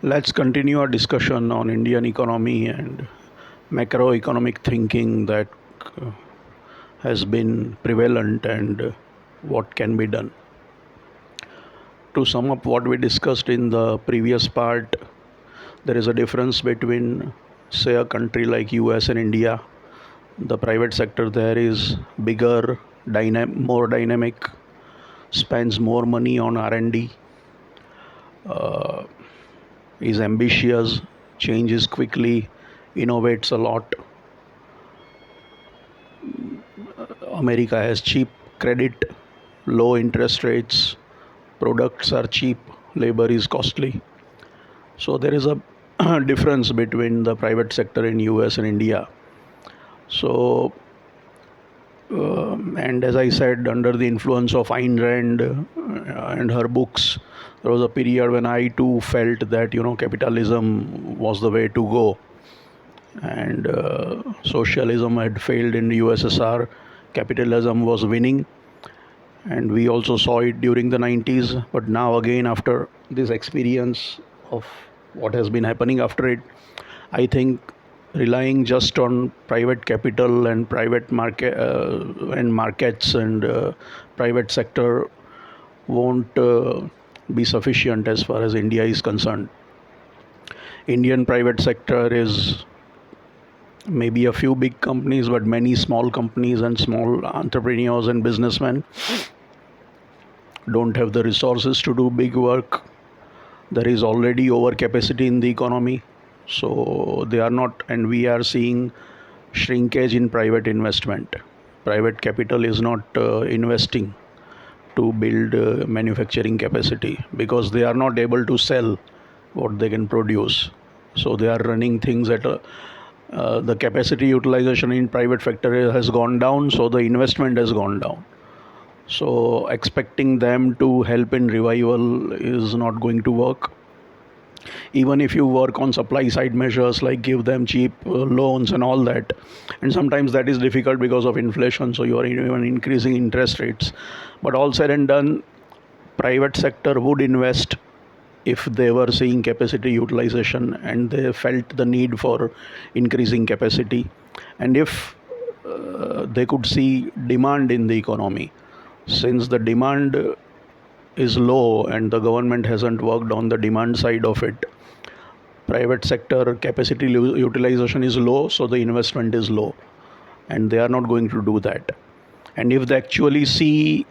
Let's continue our discussion on Indian economy and macroeconomic thinking that uh, has been prevalent and what can be done. To sum up what we discussed in the previous part, there is a difference between, say, a country like US and India. The private sector there is bigger, more dynamic, spends more money on R&D, uh, is ambitious, changes quickly, innovates a lot. America has cheap credit, low interest rates, products are cheap, labor is costly. So there is a difference between the private sector in US and India. So and as I said, under the influence of Ayn Rand and her books, there was a period when I too felt that capitalism was the way to go, and socialism had failed in the USSR. Capitalism was winning, and we also saw it during the 90s. But now again, after this experience of what has been happening after it, I think relying just on private capital and private market and markets and private sector won't be sufficient as far as India is concerned. Indian private sector is maybe a few big companies, but many small companies and small entrepreneurs and businessmen don't have the resources to do big work. There is already overcapacity in the economy, so they are not, and we are seeing shrinkage in private investment. Private capital is not investing to build manufacturing capacity because they are not able to sell what they can produce. So they are running things at the capacity utilization in private sector has gone down, so the investment has gone down. So expecting them to help in revival is not going to work. Even if you work on supply side measures like give them cheap loans and all that, and sometimes that is difficult because of inflation, so you are even increasing interest rates. But all said and done, private sector would invest if they were seeing capacity utilization and they felt the need for increasing capacity, and if they could see demand in the economy. Since the demand is low and the government hasn't worked on the demand side of it, private sector capacity utilization is low, so the investment is low, and they are not going to do that. And if they actually see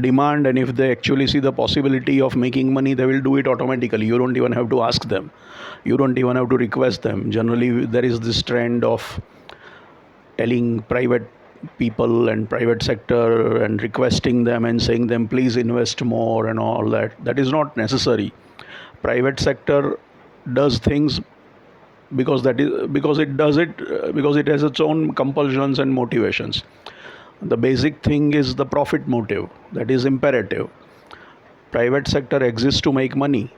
demand, and if they actually see the possibility of making money, they will do it automatically. You don't even have to ask them, you don't even have to request them. Generally there is this trend of telling private people and private sector and requesting them and saying them please invest more and all that. That is not necessary. Private sector does things because that is because it does it because it has its own compulsions and motivations. The basic thing is the profit motive, that is imperative. Private sector exists to make money,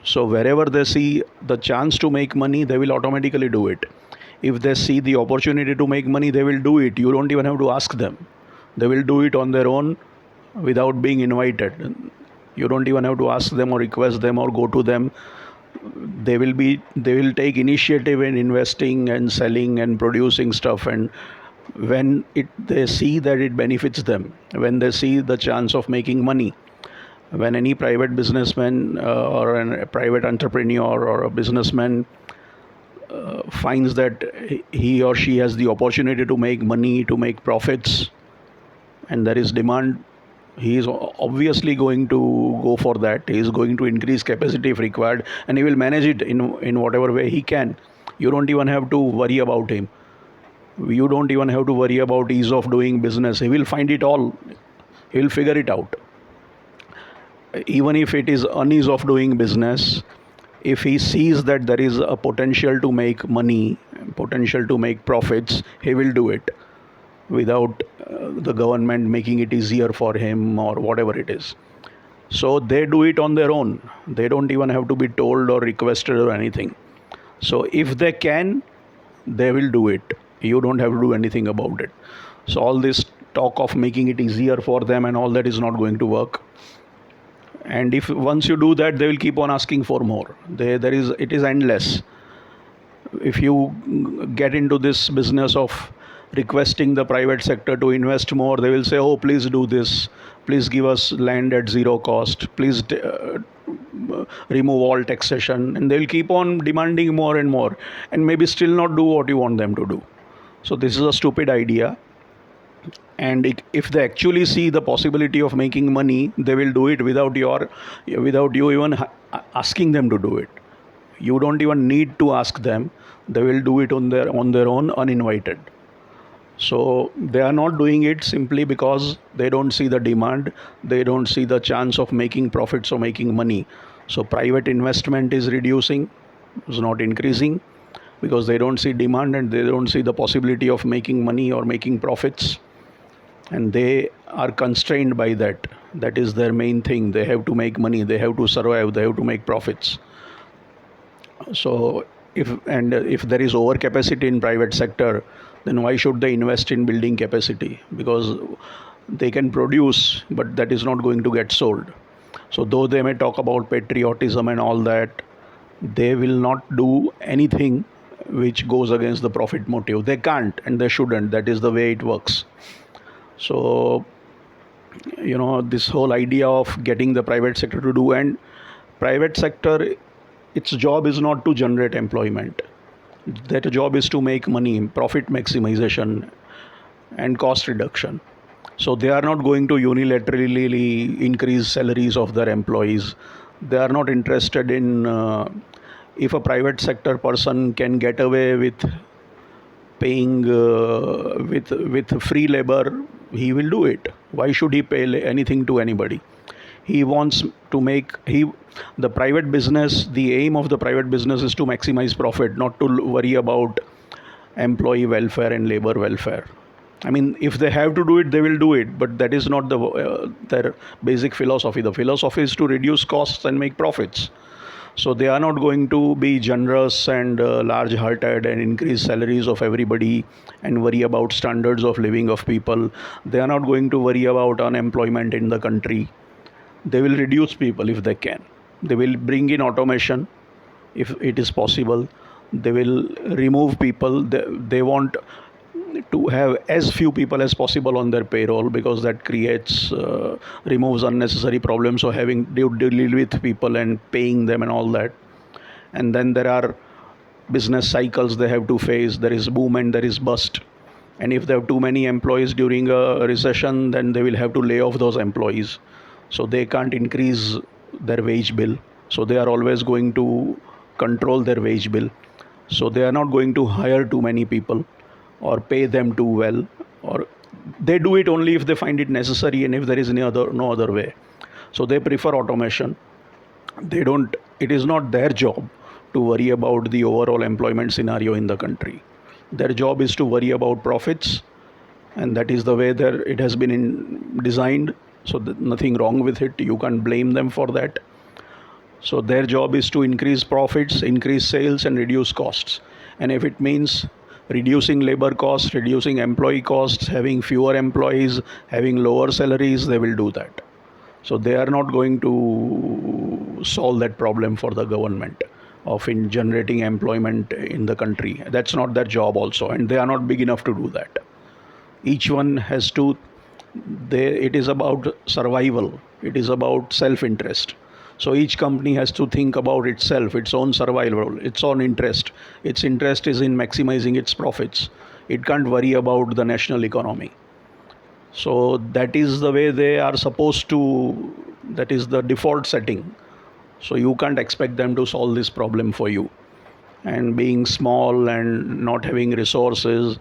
so wherever they see the chance to make money, they will automatically do it. If they see the opportunity to make money, they will do it. You don't even have to ask them, they will do it on their own without being invited. You don't even have to ask them or request them or go to them. They will take initiative in investing and selling and producing stuff, and when they see that it benefits them, when they see the chance of making money, when any private businessman or a private entrepreneur or a businessman finds that he or she has the opportunity to make money, to make profits, and there is demand, he is obviously going to go for that. He is going to increase capacity if required, and he will manage it in whatever way he can. You don't even have to worry about him. You don't even have to worry about ease of doing business. He will find it all. He will figure it out. Even if it is unease of doing business, if he sees that there is a potential to make money, potential to make profits, he will do it without the government making it easier for him or whatever it is. So they do it on their own. They don't even have to be told or requested or anything. So if they can, they will do it. You don't have to do anything about it. So all this talk of making it easier for them and all that is not going to work. And if once you do that, they will keep on asking for more. It is endless. If you get into this business of requesting the private sector to invest more, they will say, oh, please do this, please give us land at zero cost, please remove all taxation, and they'll keep on demanding more and more, and maybe still not do what you want them to do. So this is a stupid idea. And if they actually see the possibility of making money, they will do it without you even asking them to do it. You don't even need to ask them. They will do it on their own, uninvited. So they are not doing it simply because they don't see the demand, they don't see the chance of making profits or making money. So private investment is reducing, is not increasing, because they don't see demand and they don't see the possibility of making money or making profits. And they are constrained by that. That is their main thing. They have to make money, they have to survive, they have to make profits. So if there is overcapacity in private sector, then why should they invest in building capacity? Because they can produce, but that is not going to get sold. So though they may talk about patriotism and all that, they will not do anything which goes against the profit motive. They can't and they shouldn't. That is the way it works. So this whole idea of getting the private sector to do, and private sector, its job is not to generate employment. Their job is to make money, profit maximization and cost reduction. So they are not going to unilaterally increase salaries of their employees. They are not interested in if a private sector person can get away with paying with free labor, he will do it. Why should he pay anything to anybody? He wants to make the private business, the aim of the private business is to maximize profit, not to worry about employee welfare and labor welfare. I mean, if they have to do it, they will do it, but that is not their basic philosophy. The philosophy is to reduce costs and make profits. So they are not going to be generous and large-hearted and increase salaries of everybody and worry about standards of living of people. They are not going to worry about unemployment in the country. They will reduce people if they can. They will bring in automation if it is possible. They will remove people. They want to have as few people as possible on their payroll, because that removes unnecessary problems of having to deal with people and paying them and all that. And then there are business cycles they have to face. There is boom and there is bust. And if they have too many employees during a recession, then they will have to lay off those employees. So they can't increase their wage bill. So they are always going to control their wage bill. So they are not going to hire too many people or pay them too well, or they do it only if they find it necessary and if there is no other way. So they prefer automation. It is not their job to worry about the overall employment scenario in the country. Their job is to worry about profits, and that is the way it has been designed. So nothing wrong with it. You can't blame them for that. So their job is to increase profits, increase sales, and reduce costs. And if it means reducing labor costs, reducing employee costs, having fewer employees, having lower salaries, they will do that. So they are not going to solve that problem for the government of generating employment in the country. That's not their job also, and they are not big enough to do that. Each one has to, it is about survival, it is about self-interest. So each company has to think about itself, its own survival, its own interest. Its interest is in maximizing its profits. It can't worry about the national economy. So that is the way they are supposed to, that is the default setting. So you can't expect them to solve this problem for you. And being small and not having resources,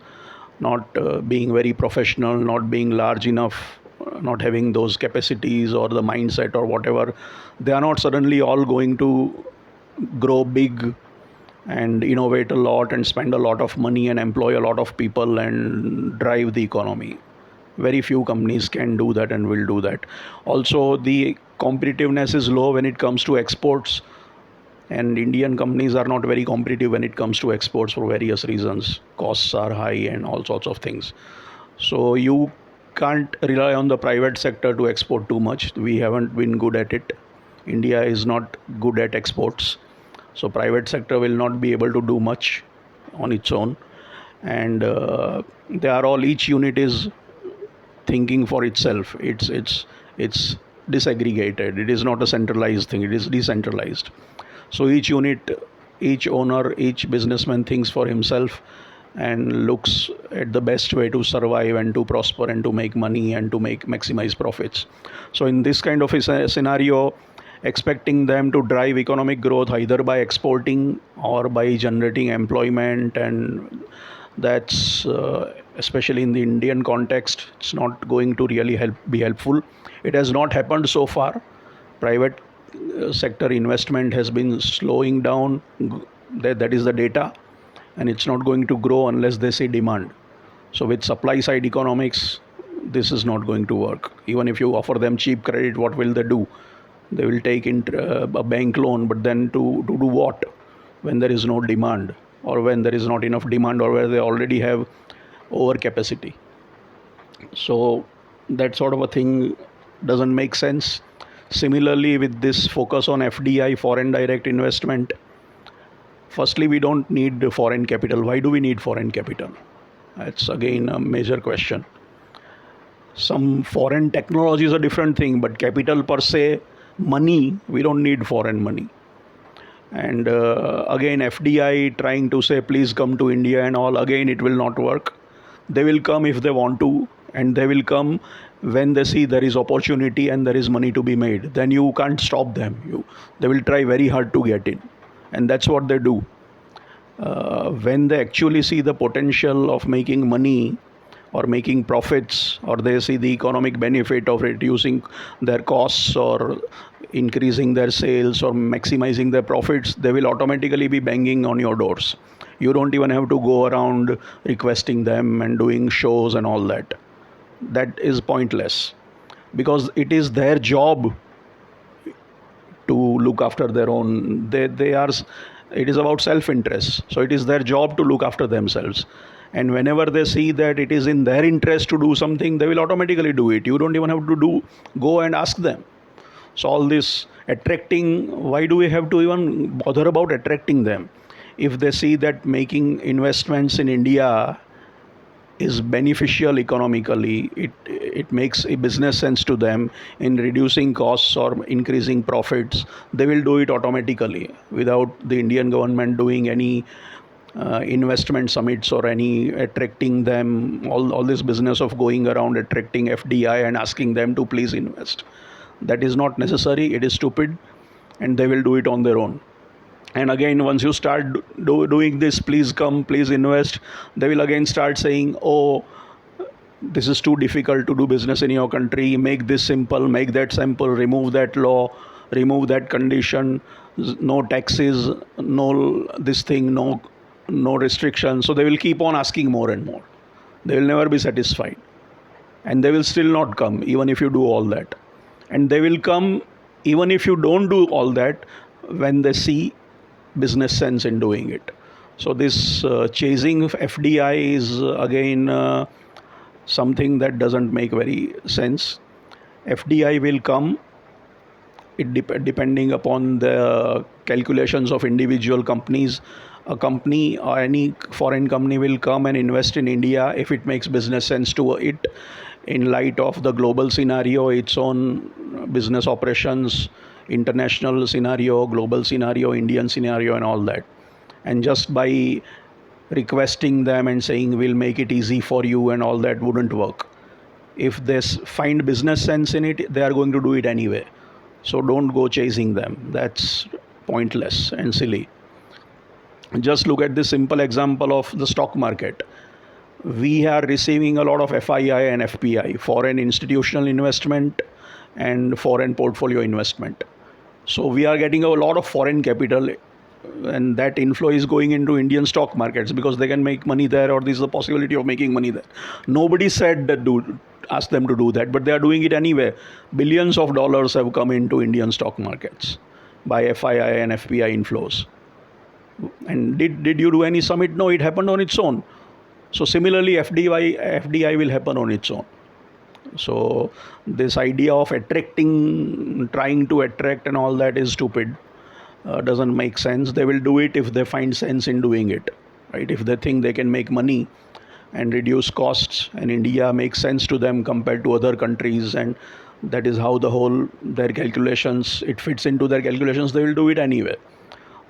not being very professional, not being large enough, not having those capacities or the mindset or whatever, they are not suddenly all going to grow big and innovate a lot and spend a lot of money and employ a lot of people and drive the economy. Very few companies can do that and will do that. Also, the competitiveness is low when it comes to exports, and Indian companies are not very competitive when it comes to exports for various reasons. Costs are high and all sorts of things. So you can't rely on the private sector to export too much. We haven't been good at it. India is not good at exports. So private sector will not be able to do much on its own. And they are all, each unit is thinking for itself. It's disaggregated. It is not a centralized thing. It is decentralized. So each unit, each owner, each businessman thinks for himself and looks at the best way to survive and to prosper and to make money and to make maximize profits. So in this kind of a scenario, expecting them to drive economic growth either by exporting or by generating employment, and that's especially in the Indian context, it's not going to really be helpful. It has not happened so far. Private sector investment has been slowing down. That is the data, and it's not going to grow unless they see demand. So with supply side economics, this is not going to work. Even if you offer them cheap credit, what will they do? They will take a bank loan, but then to do what when there is no demand, or when there is not enough demand, or where they already have overcapacity. So that sort of a thing doesn't make sense. Similarly, with this focus on FDI, foreign direct investment, firstly, we don't need foreign capital. Why do we need foreign capital? That's again a major question. Some foreign technology is a different thing, but capital per se, money, we don't need foreign money. And again, FDI trying to say, please come to India and all, again, it will not work. They will come if they want to, and they will come when they see there is opportunity and there is money to be made. Then you can't stop them. They will try very hard to get in. And that's what they do. When they actually see the potential of making money or making profits, or they see the economic benefit of reducing their costs or increasing their sales or maximizing their profits, they will automatically be banging on your doors. You don't even have to go around requesting them and doing shows and all that. That is pointless, because it is their job to look after their own. It is about self-interest. So it is their job to look after themselves. And whenever they see that it is in their interest to do something, they will automatically do it. You don't even have to go and ask them. So all this attracting, why do we have to even bother about attracting them? If they see that making investments in India is beneficial economically, it makes a business sense to them in reducing costs or increasing profits, they will do it automatically without the Indian government doing any investment summits or any attracting them, all this business of going around attracting FDI and asking them to please invest. That is not necessary. It is stupid, and they will do it on their own. And again, once you start doing this, please come, please invest, they will again start saying, oh, this is too difficult to do business in your country, make this simple, make that simple, remove that law, remove that condition, no taxes, no this thing, no restrictions. So they will keep on asking more and more. They will never be satisfied. And they will still not come, even if you do all that. And they will come even if you don't do all that, when they see business sense in doing it. So this chasing of FDI is again something that doesn't make very sense. FDI will come, depending upon the calculations of individual companies. A company or any foreign company will come and invest in India if it makes business sense to it, in light of the global scenario, its own business operations, international scenario, global scenario, Indian scenario, and all that. And just by requesting them and saying we'll make it easy for you and all that wouldn't work. If they find business sense in it, they are going to do it anyway. So don't go chasing them. That's pointless and silly. Just look at this simple example of the stock market. We are receiving a lot of FII and FPI, foreign institutional investment and foreign portfolio investment. So we are getting a lot of foreign capital, and that inflow is going into Indian stock markets because they can make money there, or there is a possibility of making money there. Nobody said that ask them to do that, but they are doing it anyway. Billions of dollars have come into Indian stock markets by FII and FPI inflows. And did you do any summit? No, it happened on its own. So similarly, FDI will happen on its own. So this idea of attracting, trying to attract and all that is stupid. Doesn't make sense. They will do it if they find sense in doing it, right? If they think they can make money and reduce costs, and India makes sense to them compared to other countries, and that is how the whole their calculations, it fits into their calculations, they will do it anyway.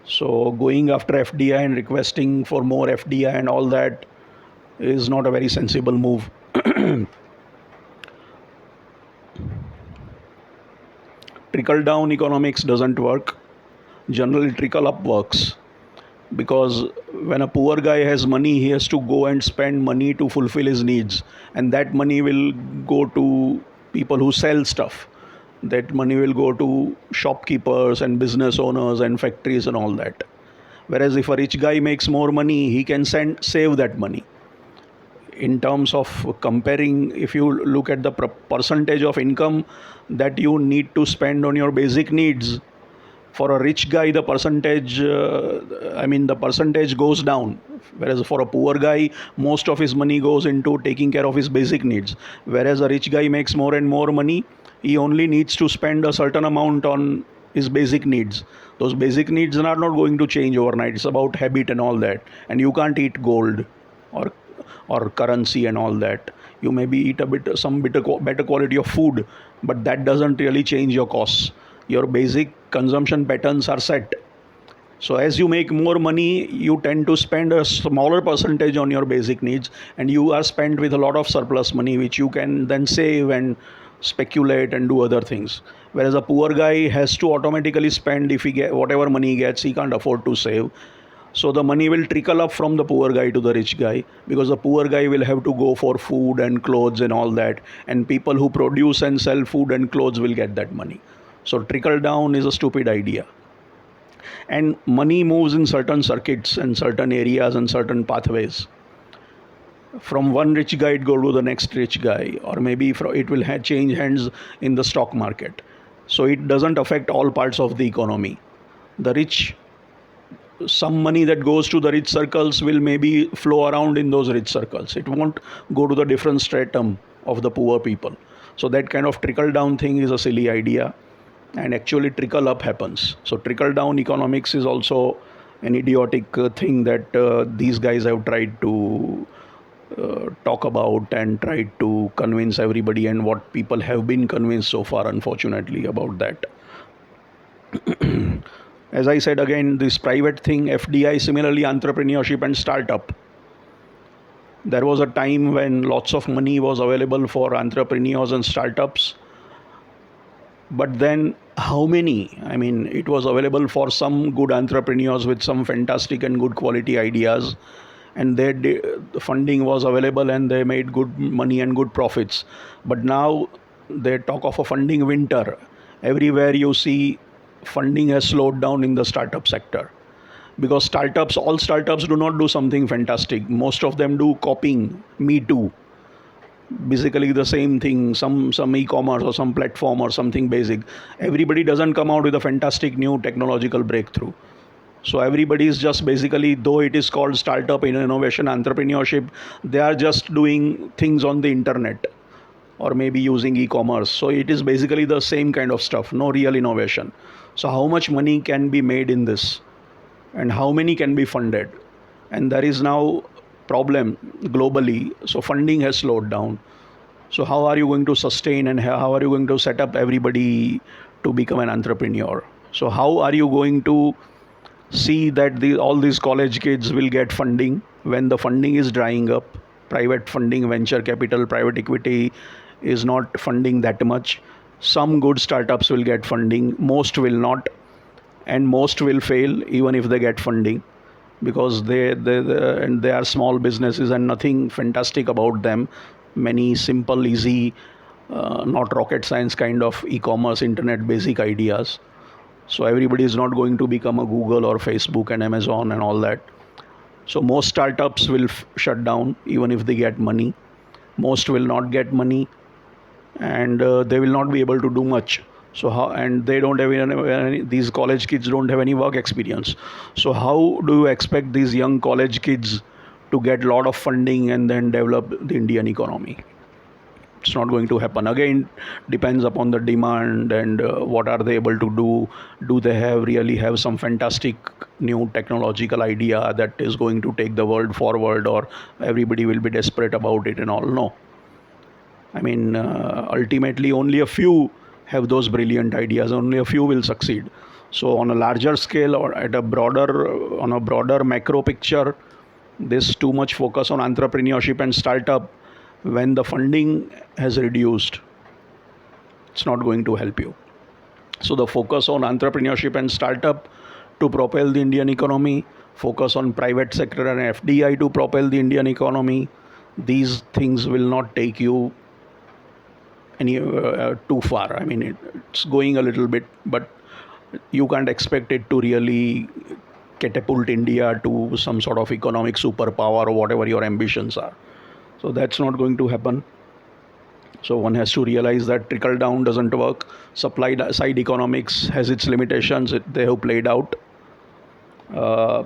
So going after FDI and requesting for more FDI and all that is not a very sensible move. Trickle down economics doesn't work. Generally, trickle up works, because when a poor guy has money, he has to go and spend money to fulfill his needs, and that money will go to people who sell stuff. That money will go to shopkeepers and business owners and factories and all that. Whereas if a rich guy makes more money, he can save that money. In terms of comparing, if you look at the percentage of income that you need to spend on your basic needs, for a rich guy the percentage the percentage goes down, whereas for a poor guy most of his money goes into taking care of his basic needs. Whereas a rich guy makes more and more money, he only needs to spend a certain amount on his basic needs. Those basic needs are not going to change overnight. It's about habit and all that, and you can't eat gold or currency and all that. You maybe eat a bit some better quality of food, but that doesn't really change your costs. Your basic consumption patterns are set. So as you make more money, you tend to spend a smaller percentage on your basic needs, and you are spent with a lot of surplus money which you can then save and speculate and do other things. Whereas a poor guy has to automatically spend. If he get whatever money he gets, he can't afford to save. So the money will trickle up from the poor guy to the rich guy, because the poor guy will have to go for food and clothes and all that, and people who produce and sell food and clothes will get that money. So trickle down is a stupid idea. And money moves in certain circuits and certain areas and certain pathways. From one rich guy it go to the next rich guy, or maybe it will change hands in the stock market. So it doesn't affect all parts of the economy. The rich, some money that goes to the rich circles will maybe flow around in those rich circles. It won't go to the different stratum of the poor people. So that kind of trickle down thing is a silly idea, and actually trickle up happens. So trickle down economics is also an idiotic thing that these guys have tried to talk about and tried to convince everybody, and what people have been convinced so far, unfortunately, about that. As I said again, this private thing, FDI, similarly entrepreneurship and startup. There was a time when lots of money was available for entrepreneurs and startups. But then how many? I mean, it was available for some good entrepreneurs with some fantastic and good quality ideas, and the funding was available and they made good money and good profits. But now they talk of a funding winter. Everywhere you see funding has slowed down in the startup sector, because all startups do not do something fantastic. Most of them do copying me too, basically the same thing, some e-commerce or some platform or something basic. Everybody doesn't come out with a fantastic new technological breakthrough. So everybody is just basically, though it is called startup in innovation entrepreneurship, they are just doing things on the internet or maybe using e-commerce. So it is basically the same kind of stuff, no real innovation. So how much money can be made in this, and how many can be funded? And there is now problem globally. So funding has slowed down. So how are you going to sustain, and how are you going to set up everybody to become an entrepreneur? So how are you going to see that all these college kids will get funding when the funding is drying up? Private funding, venture capital, private equity is not funding that much. Some good startups will get funding, most will not, and most will fail even if they get funding, because they are small businesses and nothing fantastic about them. Many simple, easy, not rocket science kind of e-commerce, internet basic ideas. So everybody is not going to become a Google or Facebook and Amazon and all that. So most startups will shut down even if they get money. Most will not get money, and they will not be able to do much. So how, and they don't have these college kids don't have any work experience. So how do you expect these young college kids to get a lot of funding and then develop the Indian economy? It's not going to happen. Again, depends upon the demand and what are they able to do. Do they have really have some fantastic new technological idea that is going to take the world forward, or everybody will be desperate about it and all? No. I mean, ultimately, only a few have those brilliant ideas. Only a few will succeed. So, on a larger scale or at a broader, on a broader macro picture, this too much focus on entrepreneurship and startup when the funding has reduced, it's not going to help you. So, the focus on entrepreneurship and startup to propel the Indian economy, focus on private sector and FDI to propel the Indian economy, these things will not take you any too far. I mean, it's going a little bit, but you can't expect it to really catapult India to some sort of economic superpower or whatever your ambitions are. So that's not going to happen. So one has to realize that trickle down doesn't work. Supply side economics has its limitations. They have played out. Uh,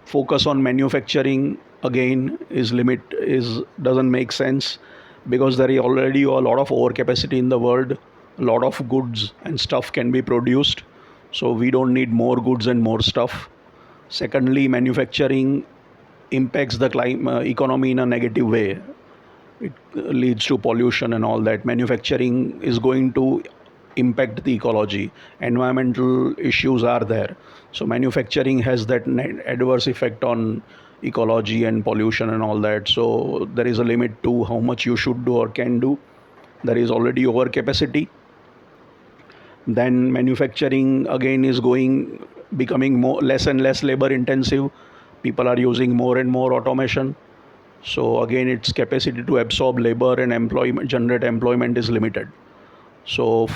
Focus on manufacturing again is doesn't make sense, because there is already a lot of overcapacity in the world. A lot of goods and stuff can be produced, so we don't need more goods and more stuff. Secondly, manufacturing impacts the economy in a negative way. It leads to pollution and all that. Manufacturing is going to impact the ecology. Environmental issues are there. So manufacturing has that adverse effect on ecology and pollution and all that. So there is a limit to how much you should do or can do. There is already overcapacity. Then manufacturing again is becoming less and less labor intensive. People are using more and more automation. So again, its capacity to absorb labor and generate employment is limited. So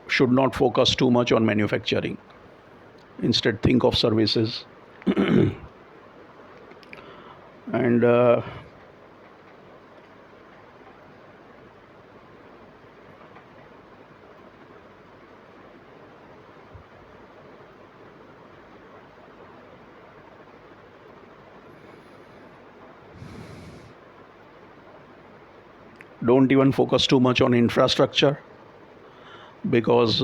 should not focus too much on manufacturing. Instead, think of services. And don't even focus too much on infrastructure, because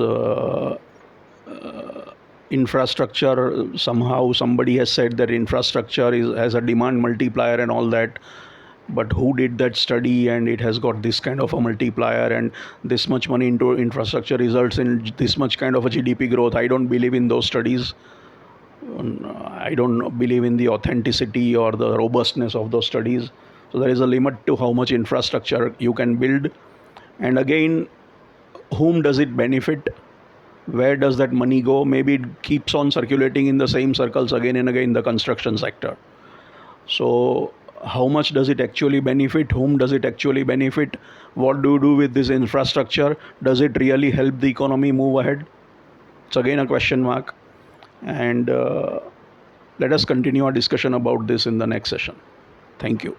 infrastructure, somehow somebody has said that infrastructure has a demand multiplier and all that, but who did that study and it has got this kind of a multiplier, and this much money into infrastructure results in this much kind of a GDP growth? I don't believe in those studies. I don't believe in the authenticity or the robustness of those studies. So there is a limit to how much infrastructure you can build. And again, whom does it benefit? Where does that money go? Maybe it keeps on circulating in the same circles again and again in the construction sector. So how much does it actually benefit? Whom does it actually benefit? What do you do with this infrastructure? Does it really help the economy move ahead? It's again a question mark. And let us continue our discussion about this in the next session. Thank you.